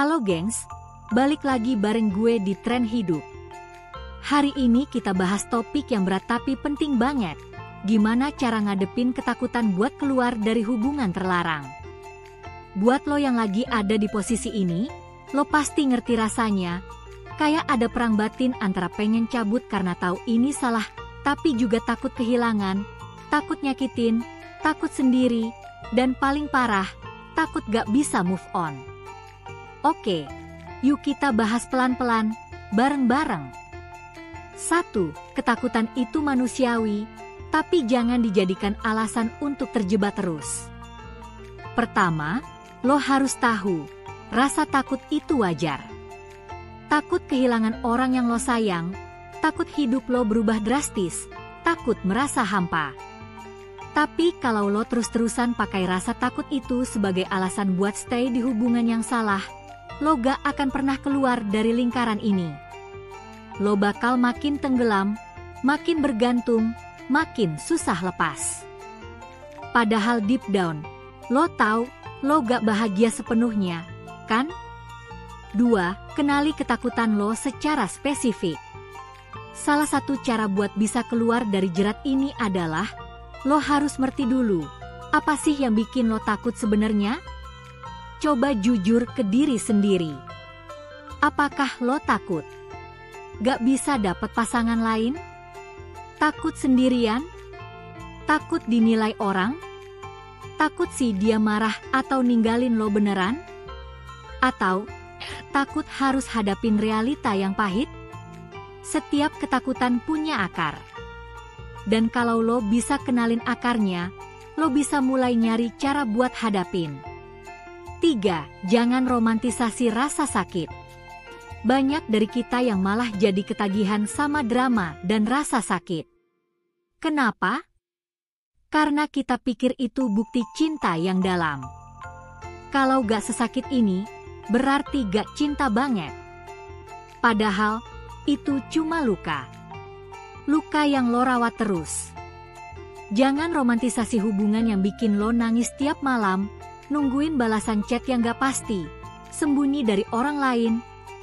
Halo gengs, balik lagi bareng gue di Tren Hidup. Hari ini kita bahas topik yang berat tapi penting banget. Gimana cara ngadepin ketakutan buat keluar dari hubungan terlarang? Buat lo yang lagi ada di posisi ini, lo pasti ngerti rasanya. Kayak ada perang batin antara pengen cabut karena tahu ini salah, tapi juga takut kehilangan, takut nyakitin, takut sendiri, dan paling parah, takut gak bisa move on. Oke, yuk kita bahas pelan-pelan, bareng-bareng. 1. Ketakutan itu manusiawi, tapi jangan dijadikan alasan untuk terjebak terus. Pertama, lo harus tahu, rasa takut itu wajar. Takut kehilangan orang yang lo sayang, takut hidup lo berubah drastis, takut merasa hampa. Tapi kalau lo terus-terusan pakai rasa takut itu sebagai alasan buat stay di hubungan yang salah, lo gak akan pernah keluar dari lingkaran ini. Lo bakal makin tenggelam, makin bergantung, makin susah lepas. Padahal deep down, lo tahu lo gak bahagia sepenuhnya, kan? 2. Kenali ketakutan lo secara spesifik. Salah satu cara buat bisa keluar dari jerat ini adalah lo harus ngerti dulu, apa sih yang bikin lo takut sebenarnya? Coba jujur ke diri sendiri. Apakah lo takut gak bisa dapet pasangan lain? Takut sendirian? Takut dinilai orang? Takut si dia marah atau ninggalin lo beneran? Atau takut harus hadapin realita yang pahit? Setiap ketakutan punya akar. Dan kalau lo bisa kenalin akarnya, lo bisa mulai nyari cara buat hadapin. 3. Jangan romantisasi rasa sakit. Banyak dari kita yang malah jadi ketagihan sama drama dan rasa sakit. Kenapa? Karena kita pikir itu bukti cinta yang dalam. Kalau gak sesakit ini, berarti gak cinta banget. Padahal, itu cuma luka. Luka yang lo rawat terus. Jangan romantisasi hubungan yang bikin lo nangis tiap malam, nungguin balasan chat yang gak pasti, sembunyi dari orang lain,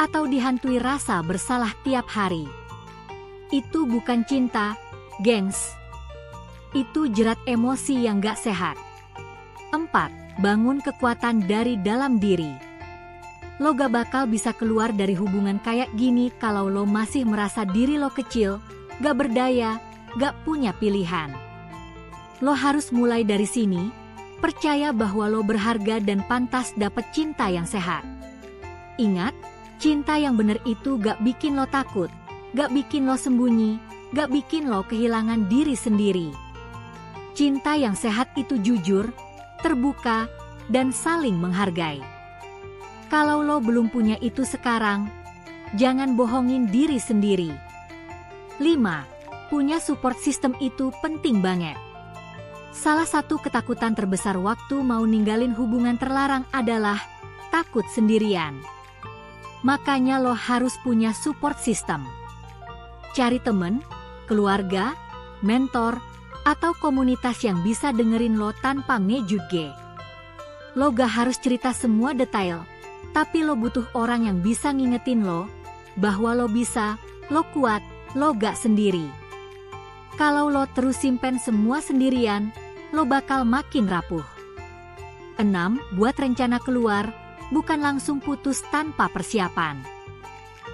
atau dihantui rasa bersalah tiap hari. Itu bukan cinta, gengs. Itu jerat emosi yang gak sehat. 4. Bangun kekuatan dari dalam diri. Lo gak bakal bisa keluar dari hubungan kayak gini kalau lo masih merasa diri lo kecil, gak berdaya, gak punya pilihan. Lo harus mulai dari sini, percaya bahwa lo berharga dan pantas dapet cinta yang sehat. Ingat, cinta yang bener itu gak bikin lo takut, gak bikin lo sembunyi, gak bikin lo kehilangan diri sendiri. Cinta yang sehat itu jujur, terbuka, dan saling menghargai. Kalau lo belum punya itu sekarang, jangan bohongin diri sendiri. 5. Punya support system itu penting banget. Salah satu ketakutan terbesar waktu mau ninggalin hubungan terlarang adalah takut sendirian. Makanya lo harus punya support system. Cari temen, keluarga, mentor, atau komunitas yang bisa dengerin lo tanpa ngejudge. Lo gak harus cerita semua detail, tapi lo butuh orang yang bisa ngingetin lo bahwa lo bisa, lo kuat, lo gak sendiri. Kalau lo terus simpen semua sendirian, lo bakal makin rapuh. 6. Buat rencana keluar, bukan langsung putus tanpa persiapan.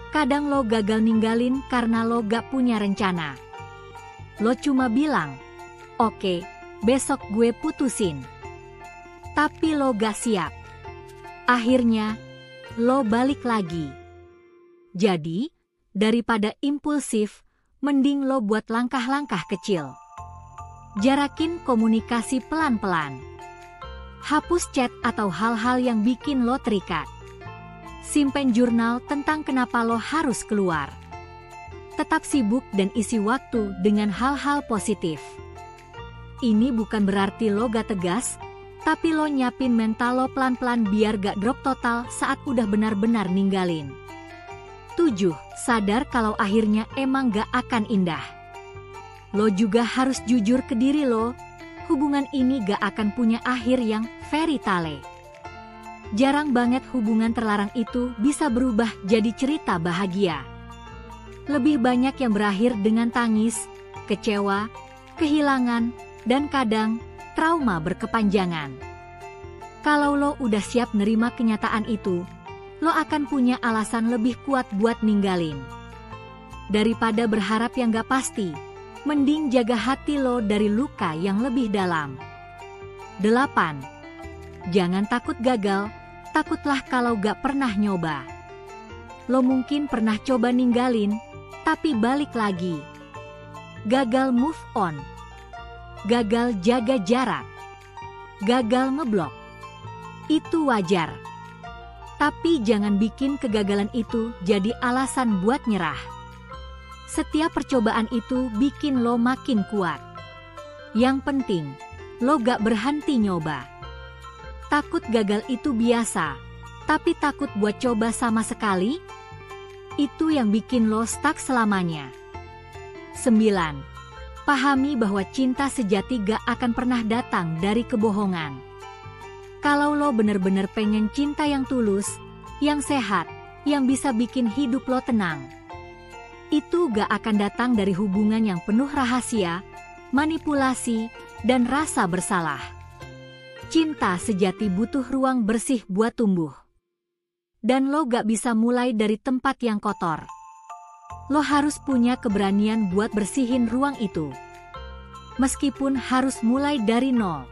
Kadang lo gagal ninggalin karena lo gak punya rencana. Lo cuma bilang, oke, besok gue putusin. Tapi lo gak siap. Akhirnya, lo balik lagi. Jadi, daripada impulsif, mending lo buat langkah-langkah kecil. Jarakin komunikasi pelan-pelan. Hapus chat atau hal-hal yang bikin lo terikat. Simpen jurnal tentang kenapa lo harus keluar. Tetap sibuk dan isi waktu dengan hal-hal positif. Ini bukan berarti lo gak tegas, tapi lo nyiapin mental lo pelan-pelan biar gak drop total saat udah benar-benar ninggalin. 7. Sadar kalau akhirnya emang gak akan indah. Lo juga harus jujur ke diri lo, hubungan ini gak akan punya akhir yang fairy tale. Jarang banget hubungan terlarang itu bisa berubah jadi cerita bahagia. Lebih banyak yang berakhir dengan tangis, kecewa, kehilangan, dan kadang trauma berkepanjangan. Kalau lo udah siap nerima kenyataan itu, lo akan punya alasan lebih kuat buat ninggalin. Daripada berharap yang gak pasti, mending jaga hati lo dari luka yang lebih dalam. 8. Jangan takut gagal, takutlah kalau gak pernah nyoba. Lo mungkin pernah coba ninggalin, tapi balik lagi. Gagal move on. Gagal jaga jarak. Gagal ngeblok. Itu wajar. Tapi jangan bikin kegagalan itu jadi alasan buat nyerah. Setiap percobaan itu bikin lo makin kuat. Yang penting, lo gak berhenti nyoba. Takut gagal itu biasa, tapi takut buat coba sama sekali, itu yang bikin lo stuck selamanya. 9. Pahami bahwa cinta sejati gak akan pernah datang dari kebohongan. Kalau lo bener-bener pengen cinta yang tulus, yang sehat, yang bisa bikin hidup lo tenang, itu gak akan datang dari hubungan yang penuh rahasia, manipulasi, dan rasa bersalah. Cinta sejati butuh ruang bersih buat tumbuh. Dan lo gak bisa mulai dari tempat yang kotor. Lo harus punya keberanian buat bersihin ruang itu. Meskipun harus mulai dari nol.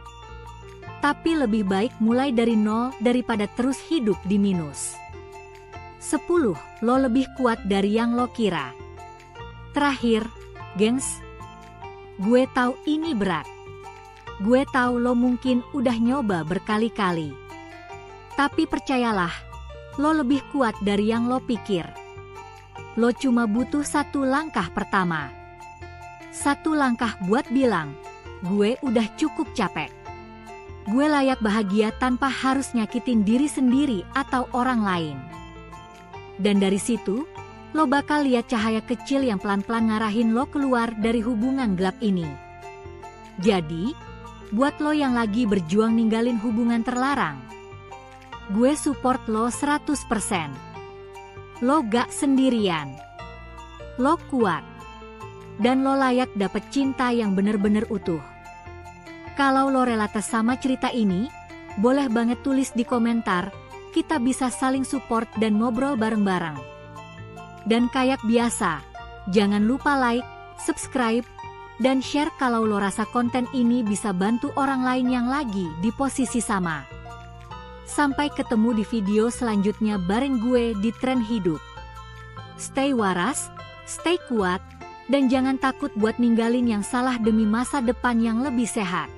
Tapi lebih baik mulai dari nol daripada terus hidup di minus. 10. Lo lebih kuat dari yang lo kira. Terakhir, gengs. Gue tahu ini berat. Gue tahu lo mungkin udah nyoba berkali-kali. Tapi percayalah, lo lebih kuat dari yang lo pikir. Lo cuma butuh satu langkah pertama. Satu langkah buat bilang, gue udah cukup capek. Gue layak bahagia tanpa harus nyakitin diri sendiri atau orang lain. Dan dari situ, lo bakal lihat cahaya kecil yang pelan-pelan ngarahin lo keluar dari hubungan gelap ini. Jadi, buat lo yang lagi berjuang ninggalin hubungan terlarang, gue support lo 100%. Lo gak sendirian. Lo kuat. Dan lo layak dapet cinta yang bener-bener utuh. Kalau lo relate sama cerita ini, boleh banget tulis di komentar, kita bisa saling support dan ngobrol bareng-bareng. Dan kayak biasa, jangan lupa like, subscribe, dan share kalau lo rasa konten ini bisa bantu orang lain yang lagi di posisi sama. Sampai ketemu di video selanjutnya bareng gue di Tren Hidup. Stay waras, stay kuat, dan jangan takut buat ninggalin yang salah demi masa depan yang lebih sehat.